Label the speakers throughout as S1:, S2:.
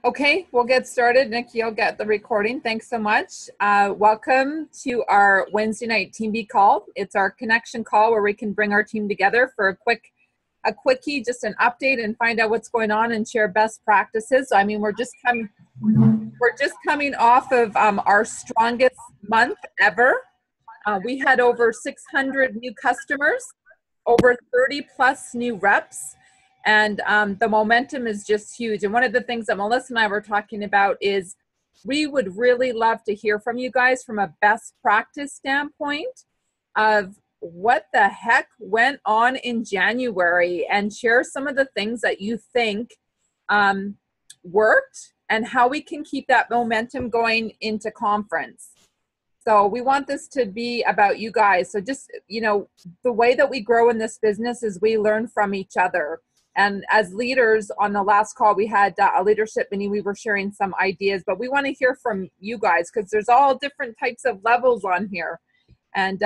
S1: Okay, we'll get started. Nikki, you'll get the recording. Thanks so much. Welcome to our Wednesday night Team B call. It's our connection call where we can bring our team together for a quickie, just an update and find out what's going on and share best practices. So, I mean, we're just coming off of our strongest month ever. We had over 600 new customers, over 30 plus new reps. And the momentum is just huge. And one of the things that Melissa and I were talking about is we would really love to hear from you guys from a best practice standpoint of what the heck went on in January, and share some of the things that you think worked and how we can keep that momentum going into conference. So we want this to be about you guys. So just, the way that we grow in this business is we learn from each other. And as leaders, on the last call, we had a leadership meeting. We were sharing some ideas, but we want to hear from you guys because there's all different types of levels on here. And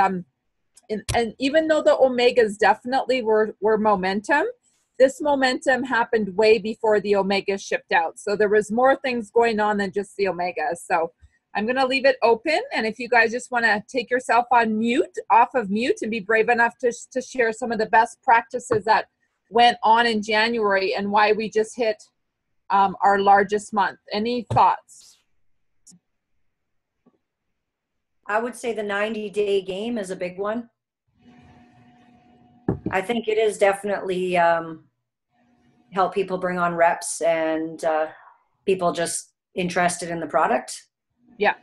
S1: even though the Omegas definitely were momentum, this momentum happened way before the Omegas shipped out. So there was more things going on than just the Omegas. So I'm going to leave it open. And if you guys just want to take yourself off of mute and be brave enough to share some of the best practices that went on in January and why we just hit our largest month. Any thoughts?
S2: I would say the 90-day game is a big one. I think it is definitely help people bring on reps and people just interested in the product.
S1: Yeah.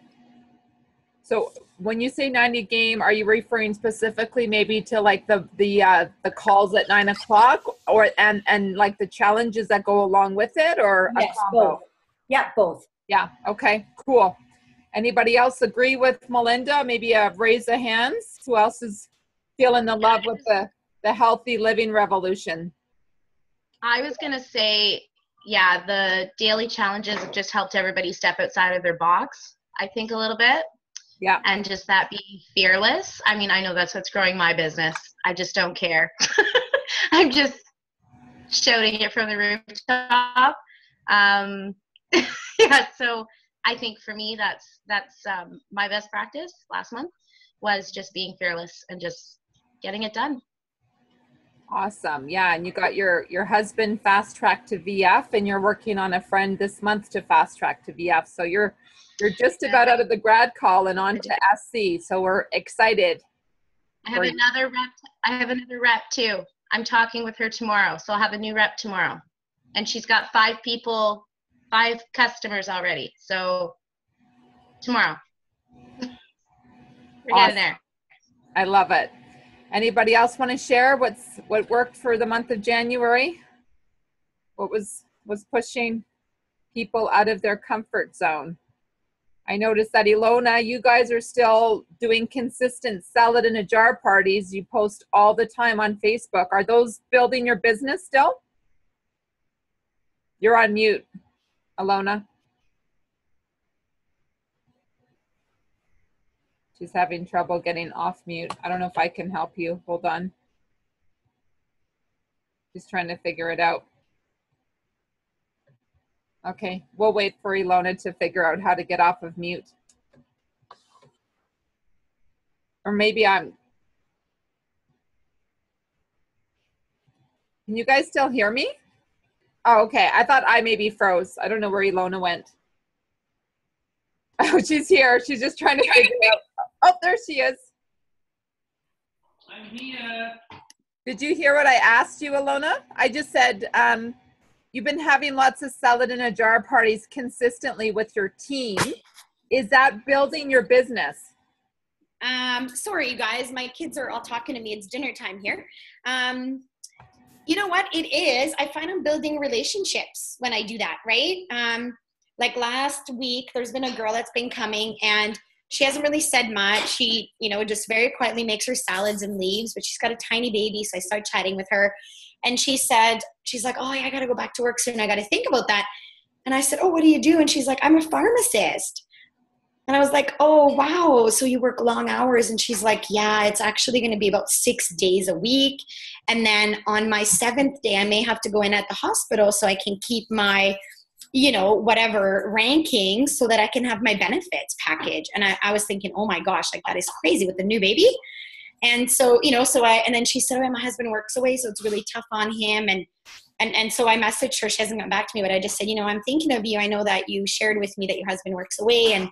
S1: So when you say 90 game, are you referring specifically maybe to like the calls at 9 o'clock or and like the challenges that go along with it, or
S2: yes,
S1: a combo?
S2: Both. Yeah, both.
S1: Yeah. Okay, cool. Anybody else agree with Melinda? Maybe raise the hands. Who else is feeling the love with the healthy living revolution?
S3: I was going to say, yeah, the daily challenges have just helped everybody step outside of their box, I think, a little bit.
S1: Yeah.
S3: And just that being fearless. I mean, I know that's what's growing my business. I just don't care. I'm just shouting it from the rooftop. Yeah, so I think for me, that's my best practice last month was just being fearless and just getting it done.
S1: Awesome. Yeah, and you got your husband fast track to VF, and you're working on a friend this month to fast track to VF. So you're just about out of the grad call and on to SC. So we're excited.
S3: I have another rep too. I'm talking with her tomorrow. So I'll have a new rep tomorrow. And she's got 5 customers already. So tomorrow. We're getting there.
S1: I love it. Anybody else want to share what worked for the month of January? What was pushing people out of their comfort zone? I noticed that Ilona, you guys are still doing consistent sell it in a jar parties. You post all the time on Facebook. Are those building your business still? You're on mute, Ilona. She's having trouble getting off mute. I don't know if I can help you. Hold on. She's trying to figure it out. Okay, we'll wait for Ilona to figure out how to get off of mute. Or maybe can you guys still hear me? Oh, okay. I thought I maybe froze. I don't know where Ilona went. Oh, she's here. She's just trying to figure it out. Oh, there she is.
S4: I'm here.
S1: Did you hear what I asked you, Ilona? I just said, you've been having lots of sell it in a jar parties consistently with your team. Is that building your business?
S5: Sorry, you guys. My kids are all talking to me. It's dinner time here. You know what? It is. I find I'm building relationships when I do that, right? Like last week, there's been a girl that's been coming and she hasn't really said much. She, just very quietly makes her salads and leaves, but she's got a tiny baby. So I start chatting with her and she's like, oh, I got to go back to work soon. I got to think about that. And I said, oh, what do you do? And she's like, I'm a pharmacist. And I was like, oh, wow. So you work long hours? And she's like, yeah, it's actually going to be about 6 days a week. And then on my 7th day, I may have to go in at the hospital so I can keep my whatever ranking so that I can have my benefits package. And I was thinking, oh my gosh, like that is crazy with the new baby. And so, and then she said, oh, my husband works away, so it's really tough on him. And so I messaged her. She hasn't gotten back to me, but I just said, I'm thinking of you. I know that you shared with me that your husband works away. And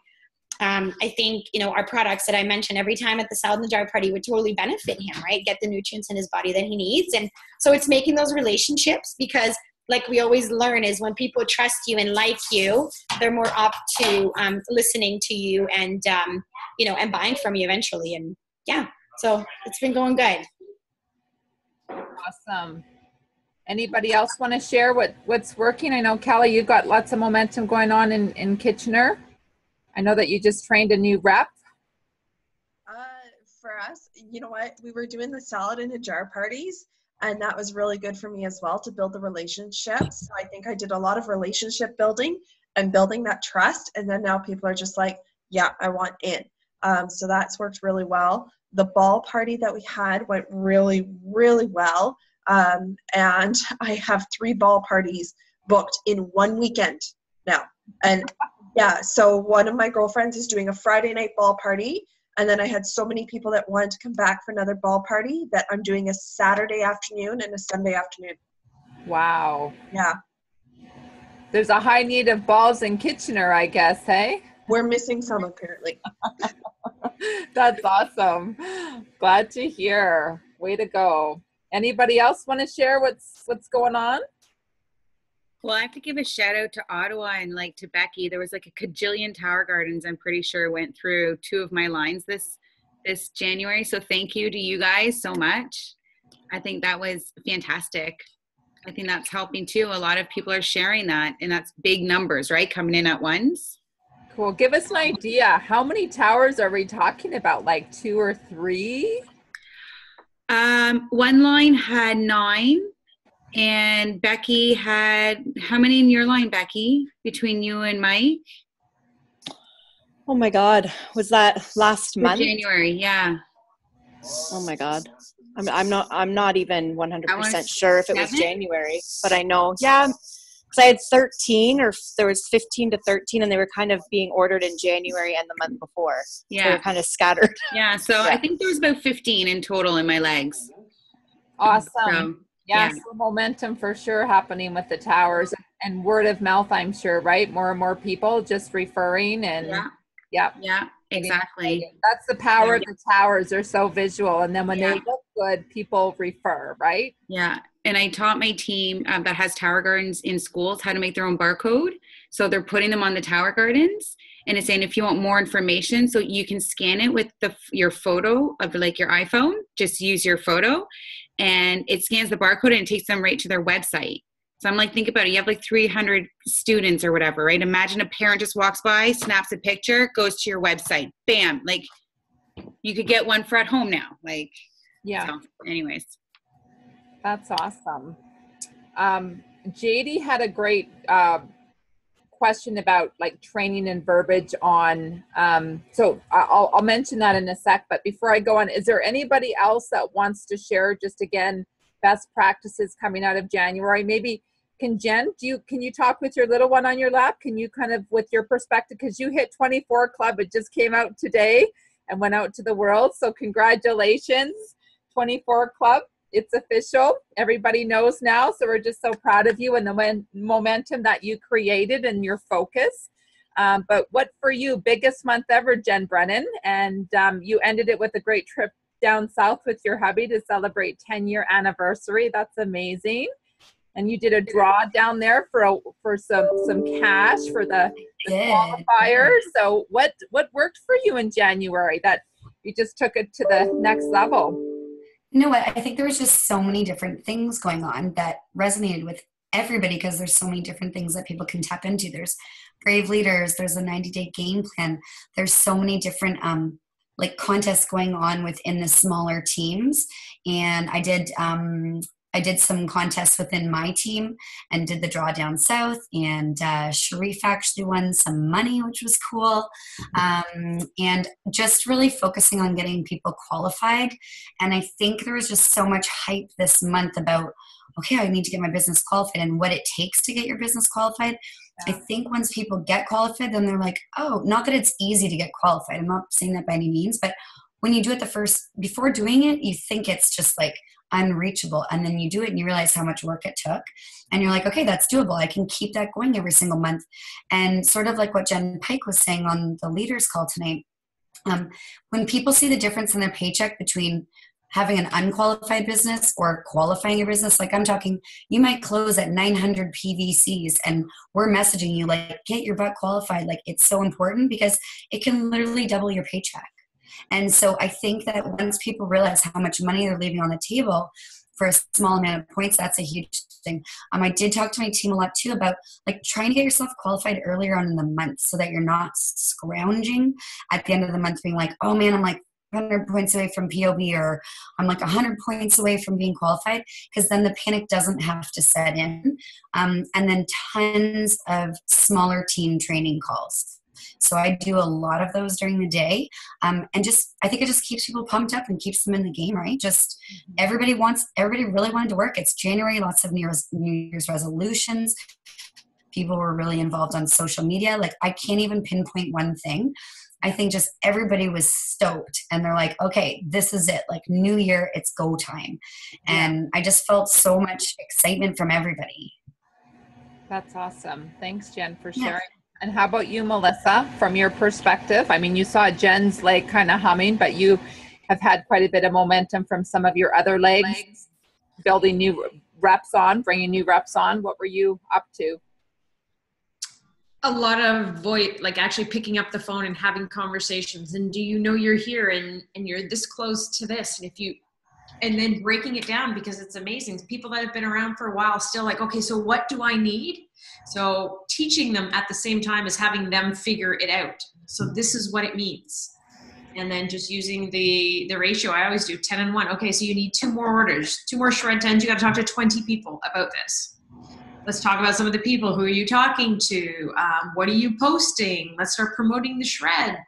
S5: I think, our products that I mentioned every time at the Salad in the Jar party would totally benefit him, right? Get the nutrients in his body that he needs. And so it's making those relationships, because like we always learn is when people trust you and like you, they're more up to listening to you and, and buying from you eventually. And yeah, so it's been going good.
S1: Awesome. Anybody else want to share what's working? I know, Kelly, you've got lots of momentum going on in Kitchener. I know that you just trained a new rep.
S4: For us, you know what? We were doing the Salad in a Jar parties, and that was really good for me as well to build the relationships. So I think I did a lot of relationship building and building that trust. And then now people are just like, yeah, I want in. So that's worked really well. The ball party that we had went really, really well. And I have 3 ball parties booked in one weekend now. And yeah, so one of my girlfriends is doing a Friday night ball party. And then I had so many people that wanted to come back for another ball party that I'm doing a Saturday afternoon and a Sunday afternoon.
S1: Wow.
S4: Yeah.
S1: There's a high need of balls in Kitchener, I guess, hey?
S4: We're missing some apparently.
S1: That's awesome. Glad to hear. Way to go. Anybody else want to share what's going on?
S6: Well, I have to give a shout out to Ottawa and like to Becky. There was like a cajillion Tower Gardens, I'm pretty sure, went through 2 of my lines this January. So thank you to you guys so much. I think that was fantastic. I think that's helping too. A lot of people are sharing that, and that's big numbers, right? Coming in at once.
S1: Cool. Give us an idea. How many towers are we talking about? Like 2 or 3?
S6: One line had 9. And Becky had, how many in your line, Becky, between you and Mike?
S7: Oh my God. Was that last month?
S6: January, yeah.
S7: Oh my God. I'm not even 100% sure if it was January, but I know, yeah, because I had 13 or there was 15 to 13 and they were kind of being ordered in January and the month before.
S6: Yeah.
S7: So they were kind of scattered.
S6: Yeah. So yeah. I think there was about 15 in total in my legs.
S1: Awesome.
S6: So,
S1: yes, yeah. Momentum for sure happening with the towers and word of mouth, I'm sure, right? More and more people just referring and
S6: yeah, exactly.
S1: That's the power of the towers. They're so visual. And then when they look good, people refer, right?
S6: Yeah. And I taught my team that has Tower Gardens in schools how to make their own barcode. So they're putting them on the Tower Gardens. And it's saying if you want more information, so you can scan it with your photo of like your iPhone, just use your photo and it scans the barcode and it takes them right to their website. So I'm like, think about it. You have like 300 students or whatever, right? Imagine a parent just walks by, snaps a picture, goes to your website. Bam. Like you could get one for at home now. Like,
S1: yeah.
S6: So anyways.
S1: That's awesome. JD had a great question about like training and verbiage on, so I'll mention that in a sec, but before I go on, is there anybody else that wants to share just again, best practices coming out of January? Maybe Jen, can you talk with your little one on your lap? Can you kind of, with your perspective, because you hit 24 Club, it just came out today and went out to the world. So congratulations, 24 Club. It's official. Everybody knows now. So we're just so proud of you and the momentum that you created and your focus. But what for you, biggest month ever, Jen Brennan. And you ended it with a great trip down south with your hubby to celebrate 10-year anniversary. That's amazing. And you did a draw down there for some cash for the qualifiers. So what worked for you in January that you just took it to the next level?
S8: You know what? I think there was just so many different things going on that resonated with everybody because there's so many different things that people can tap into. There's Brave Leaders. There's a 90-day game plan. There's so many different like contests going on within the smaller teams. And I did some contests within my team and did the draw down south, and Sharif actually won some money, which was cool. And just really focusing on getting people qualified. And I think there was just so much hype this month about, okay, I need to get my business qualified and what it takes to get your business qualified. I think once people get qualified, then they're like, oh, not that it's easy to get qualified. I'm not saying that by any means, but when you do it before doing it, you think it's just like unreachable. And then you do it and you realize how much work it took. And you're like, okay, that's doable. I can keep that going every single month. And sort of like what Jen Pike was saying on the leaders call tonight, when people see the difference in their paycheck between having an unqualified business or qualifying your business, like I'm talking, you might close at 900 PVCs and we're messaging you like, get your butt qualified. Like it's so important because it can literally double your paycheck. And so I think that once people realize how much money they're leaving on the table for a small amount of points, that's a huge thing. I did talk to my team a lot too about like trying to get yourself qualified earlier on in the month so that you're not scrounging at the end of the month being like, oh man, I'm like 100 points away from POB, or I'm like 100 points away from being qualified, because then the panic doesn't have to set in. And then tons of smaller team training calls. So I do a lot of those during the day. And I think it just keeps people pumped up and keeps them in the game, right? Just everybody really wanted to work. It's January, lots of New Year's resolutions. People were really involved on social media. Like I can't even pinpoint one thing. I think just everybody was stoked and they're like, okay, this is it. Like new year, it's go time. And I just felt so much excitement from everybody.
S1: That's awesome. Thanks, Jen, for sharing. And how about you, Melissa, from your perspective? I mean, you saw Jen's leg kind of humming, but you have had quite a bit of momentum from some of your other legs, building new reps on, bringing new reps on. What were you up to?
S9: A lot of voice, like actually picking up the phone and having conversations. And do you know you're here and you're this close to this? And then breaking it down, because it's amazing. People that have been around for a while still like, okay, so what do I need? So teaching them at the same time as having them figure it out. So this is what it means. And then just using the ratio, I always do 10 and 1. Okay, so you need 2 more orders, 2 more shred tens. You got to talk to 20 people about this. Let's talk about some of the people. Who are you talking to? What are you posting? Let's start promoting the shred.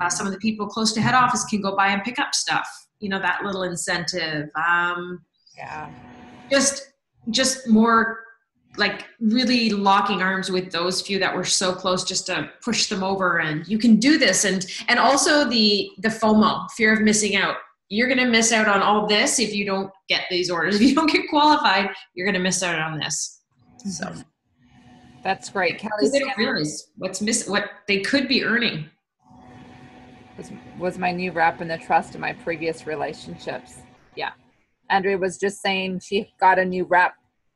S9: Some of the people close to head office can go by and pick up stuff. You know, that little incentive. Just more like really locking arms with those few that were so close, just to push them over. And you can do this. And also the FOMO, fear of missing out. You're going to miss out on all this if you don't get these orders. If you don't get qualified, you're going to miss out on this. So
S1: that's great.
S9: Kelly, they don't realize what they could be earning.
S1: Was my new rep in the trust in my previous relationships. Yeah. Andrea was just saying she got a new rep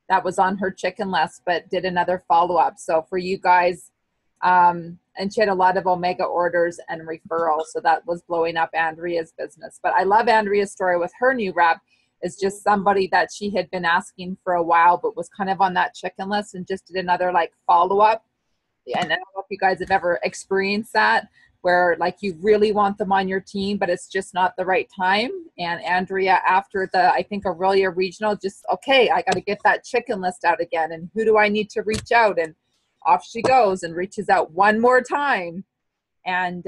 S1: that was on her chicken list, but did another follow-up. So for you guys, and she had a lot of Omega orders and referrals. So that was blowing up Andrea's business. But I love Andrea's story with her new rep. Is just somebody that she had been asking for a while, but was kind of on that chicken list and just did another like follow-up. And I don't know if you guys have ever experienced that, where like you really want them on your team, but it's just not the right time. And Andrea, after I think Aurelia Regional, just, okay, I got to get that chicken list out again. And who do I need to reach out? And off she goes and reaches out one more time. And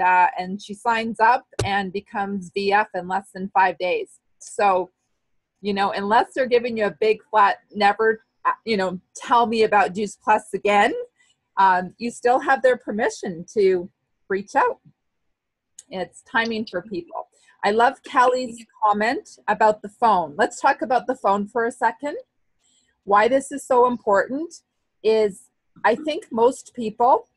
S1: she signs up and becomes VF in less than 5 days. So, you know, unless they're giving you a big flat, never, tell me about Juice Plus again, you still have their permission to reach out. It's timing for people. I love Kelly's comment about the phone. Let's talk about the phone for a second. Why this is so important is I think most people,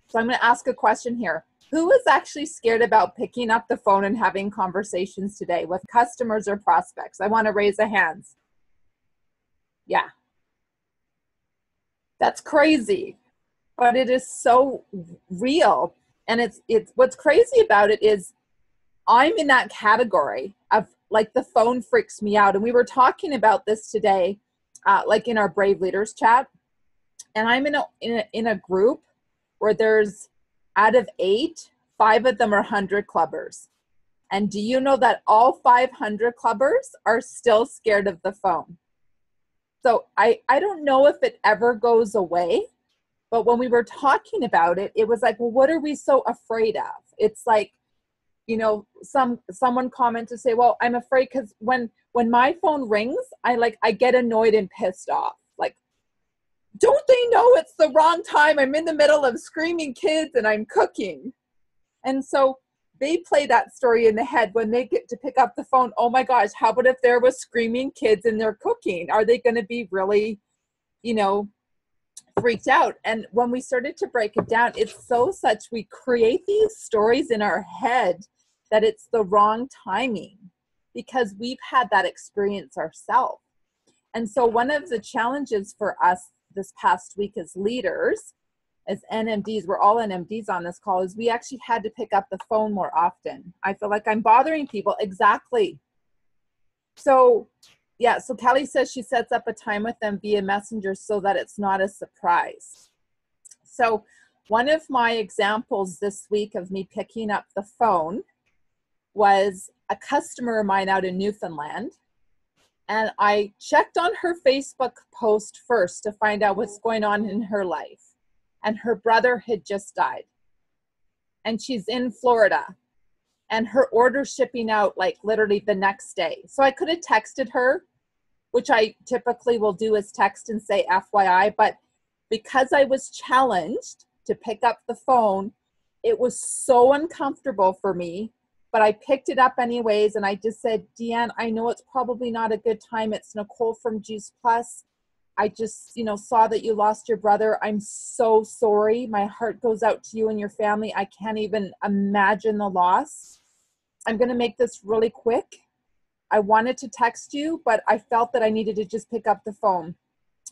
S1: so I'm going to ask a question here. Who is actually scared about picking up the phone and having conversations today with customers or prospects? I want to raise a hands. Yeah. That's crazy, but it is so real. And it's what's crazy about it is I'm in that category of like the phone freaks me out. And we were talking about this today, like in our Brave Leaders chat. And I'm in a group where there's, out of 8, 5 of them are 100 clubbers. And do you know that all 500 clubbers are still scared of the phone? So I don't know if it ever goes away, but when we were talking about it, it was like, well, what are we so afraid of? It's like, someone commented to say, well, I'm afraid because when my phone rings, I get annoyed and pissed off. Like, don't they know it's the wrong time? I'm in the middle of screaming kids and I'm cooking. And so they play that story in the head when they get to pick up the phone. Oh my gosh, how about if there was screaming kids and they're cooking? Are they going to be really, freaked out? And when we started to break it down, it's such, we create these stories in our head that it's the wrong timing because we've had that experience ourselves. And so one of the challenges for us this past week as leaders, as NMDs, we're all NMDs on this call, is we actually had to pick up the phone more often. I feel like I'm bothering people. Exactly. So yeah, so Kelly says she sets up a time with them via Messenger so that it's not a surprise. So one of my examples this week of me picking up the phone was a customer of mine out in Newfoundland. And I checked on her Facebook post first to find out what's going on in her life. And her brother had just died. And she's in Florida. And her order's shipping out like literally the next day. So I could have texted her, which I typically will do is text and say FYI. But because I was challenged to pick up the phone, it was so uncomfortable for me. But I picked it up anyways, and I just said, Deanne, I know it's probably not a good time. It's Nicole from Juice Plus. I just, saw that you lost your brother. I'm so sorry. My heart goes out to you and your family. I can't even imagine the loss. I'm going to make this really quick. I wanted to text you, but I felt that I needed to just pick up the phone.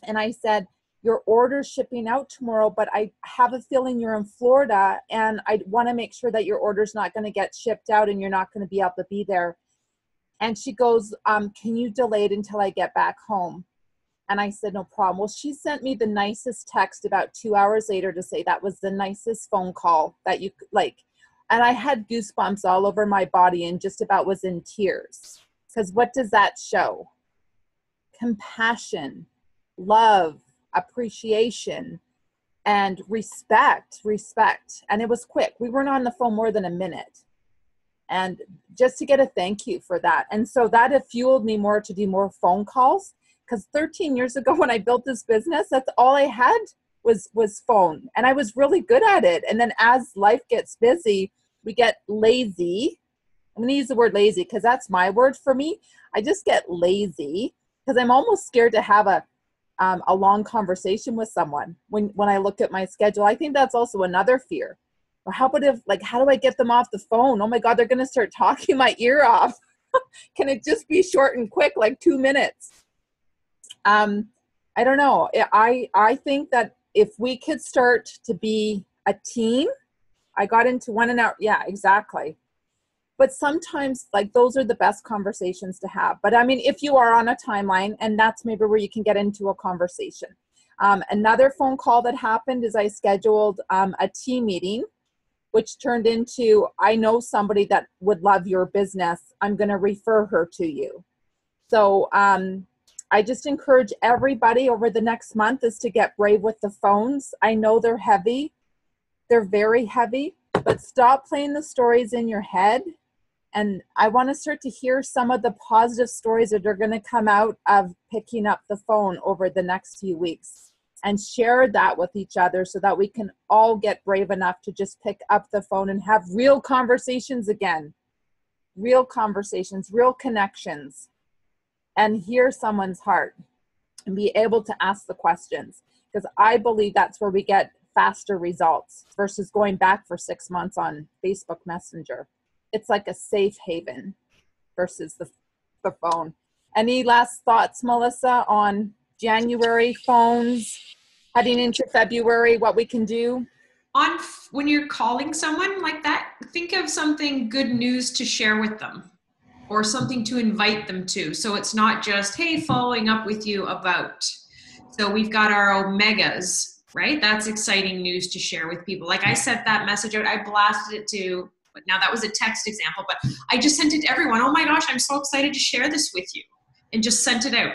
S1: And I said, your order's shipping out tomorrow, but I have a feeling you're in Florida and I want to make sure that your order's not going to get shipped out and you're not going to be able to be there. And she goes, can you delay it until I get back home? And I said, no problem. Well, she sent me the nicest text about 2 hours later to say that was the nicest phone call that you like. And I had goosebumps all over my body and just about was in tears. Because what does that show? Compassion, love, appreciation, and respect. And it was quick. We weren't on the phone more than a minute. And just to get a thank you for that. And so that had fueled me more to do more phone calls. Because 13 years ago when I built this business, that's all I had was phone. And I was really good at it. And then as life gets busy, we get lazy. I'm going to use the word lazy because that's my word for me. I just get lazy because I'm almost scared to have a long conversation with someone when I look at my schedule. I think that's also another fear. Well, how about how do I get them off the phone? Oh my God, they're going to start talking my ear off. Can it just be short and quick, like 2 minutes? I don't know. I think that if we could start to be a team, I got into one and out. Yeah, exactly. But sometimes those are the best conversations to have. But I mean, if you are on a timeline, and that's maybe where you can get into a conversation. Another phone call that happened is I scheduled a team meeting, which turned into, I know somebody that would love your business. I'm going to refer her to you. So I just encourage everybody over the next month is to get brave with the phones. I know they're heavy. They're very heavy, but stop playing the stories in your head. And I want to start to hear some of the positive stories that are going to come out of picking up the phone over the next few weeks and share that with each other so that we can all get brave enough to just pick up the phone and have real conversations again. Real conversations, real connections, and hear someone's heart and be able to ask the questions. Because I believe that's where we get faster results versus going back for 6 months on Facebook Messenger. It's like a safe haven versus the phone. Any last thoughts, Melissa, on January phones, heading into February, what we can do?
S9: When you're calling someone like that, think of something good news to share with them or something to invite them to. So it's not just, hey, following up with you about. So we've got our Omegas, right? That's exciting news to share with people. Like I sent that message out, I blasted it to, now that was a text example, but I just sent it to everyone. Oh my gosh, I'm so excited to share this with you, and just sent it out.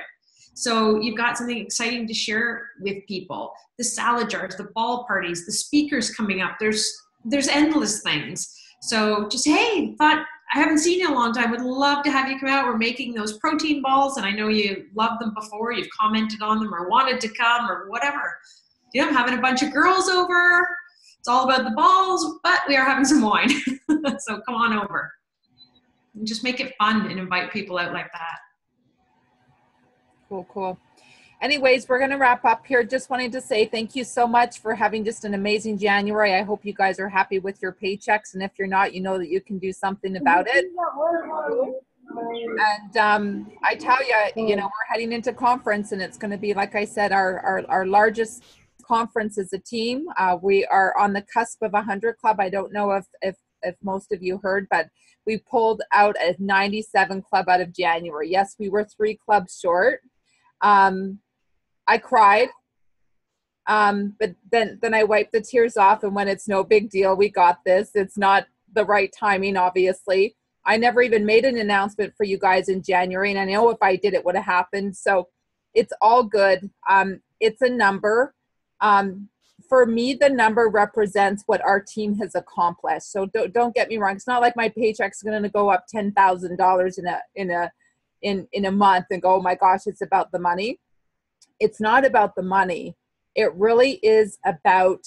S9: So you've got something exciting to share with people. The salad jars, the ball parties, the speakers coming up. There's endless things. So just, hey, thought I haven't seen you in a long time. Would love to have you come out. We're making those protein balls, and I know you loved them before. You've commented on them or wanted to come or whatever. You know, I'm having a bunch of girls over. It's all about the balls, but we are having some wine. So come on over. And just make it fun and invite people out like that.
S1: Cool, cool. Anyways, we're going to wrap up here. Just wanted to say thank you so much for having just an amazing January. I hope you guys are happy with your paychecks. And if you're not, you know that you can do something about it. And I tell you, you know, we're heading into conference, and it's going to be, like I said, our largest conference as a team. We are on the cusp of 100 Club. I don't know if most of you heard, but we pulled out a 97 Club out of January. Yes, we were 3 clubs short. I cried, but then I wiped the tears off and went, it's no big deal. We got this. It's not the right timing, obviously. I never even made an announcement for you guys in January, and I know if I did, it would have happened. So it's all good. It's a number. For me, the number represents what our team has accomplished. So don't get me wrong. It's not like my paycheck's going to go up $10,000 in a month and go, oh my gosh, it's about the money. It's not about the money. It really is about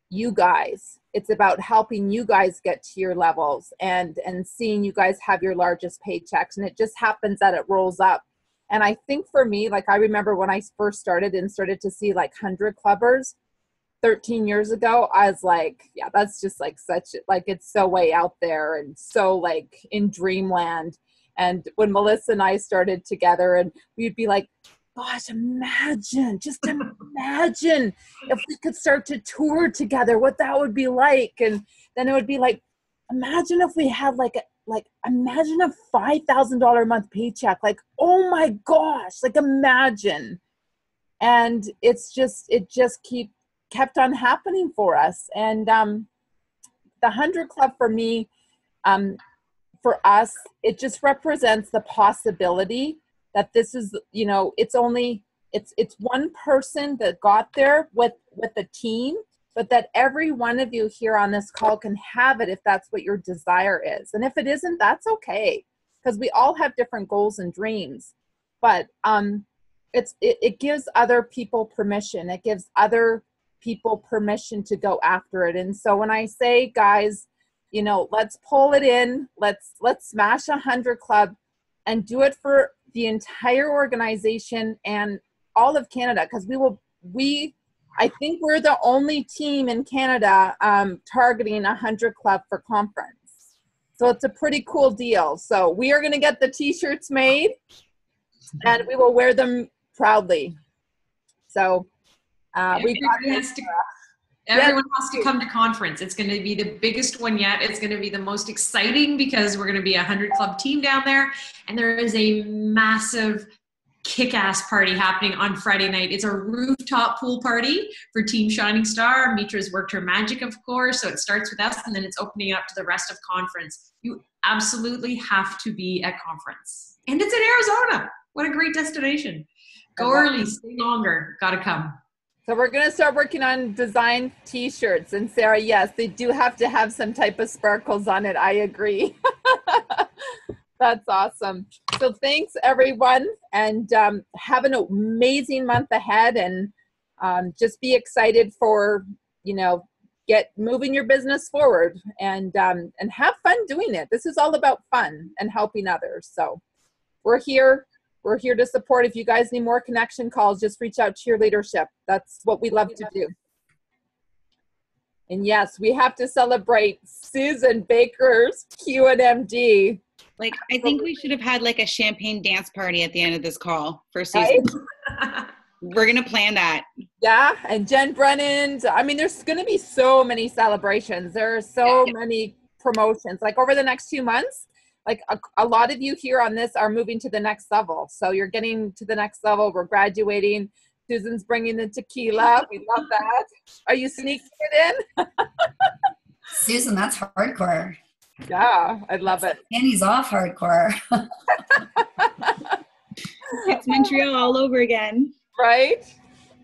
S1: you guys. It's about helping you guys get to your levels and seeing you guys have your largest paychecks. And it just happens that it rolls up. And I think for me, like I remember when I first started and started to see like 100 clubbers 13 years ago, I was like, yeah, that's just like like it's so way out there and so like in dreamland. And when Melissa and I started together, and we'd be like, gosh, just imagine if we could start to tour together, what that would be like. And then it would be like, imagine if we had imagine a $5,000 a month paycheck. Like, oh my gosh, like imagine. And it just kept on happening for us. And the 100 Club for me, for us, it just represents the possibility that this is, you know, it's one person that got there with a team, but that every one of you here on this call can have it if that's what your desire is. And if it isn't, that's okay, because we all have different goals and dreams. But it gives other people permission. It gives other people permission to go after it. And so when I say, guys, you know, let's pull it in, let's smash 100 Club and do it for the entire organization and all of Canada, because I think we're the only team in Canada targeting 100 Club for conference. So it's a pretty cool deal. So we are going to get the t-shirts made and we will wear them proudly. So
S9: everyone has to come to conference. It's going to be the biggest one yet. It's going to be the most exciting because we're going to be a 100 Club team down there. And there is a massive kick-ass party happening on Friday night. It's a rooftop pool party for Team Shining Star. Mitra's worked her magic, of course. So it starts with us and then it's opening up to the rest of conference. You absolutely have to be at conference. And it's in Arizona. What a great destination. Go early, stay longer. Gotta come.
S1: So we're going to start working on design t-shirts. And Sarah, yes, they do have to have some type of sparkles on it. I agree. That's awesome. So thanks, everyone. And have an amazing month ahead. And just be excited for, you know, get moving your business forward and have fun doing it. This is all about fun and helping others. So we're here. We're here to support. If you guys need more connection calls, just reach out to your leadership. That's what we love to do. And yes, we have to celebrate Susan Baker's QNMD.
S6: Like, I think we should have had like a champagne dance party at the end of this call for Susan. Right? We're going to plan that.
S1: Yeah. And Jen Brennan. I mean, there's going to be so many celebrations. There are so many promotions. Like over the next 2 months, like a lot of you here on this are moving to the next level. So you're getting to the next level. We're graduating. Susan's bringing the tequila. We love that. Are you sneaking it in?
S8: Susan, that's hardcore.
S1: Yeah, I love it.
S8: Annie's off hardcore.
S6: It's Montreal all over again.
S1: Right?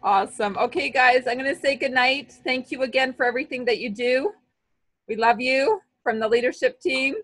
S1: Awesome. Okay, guys, I'm going to say goodnight. Thank you again for everything that you do. We love you from the leadership team.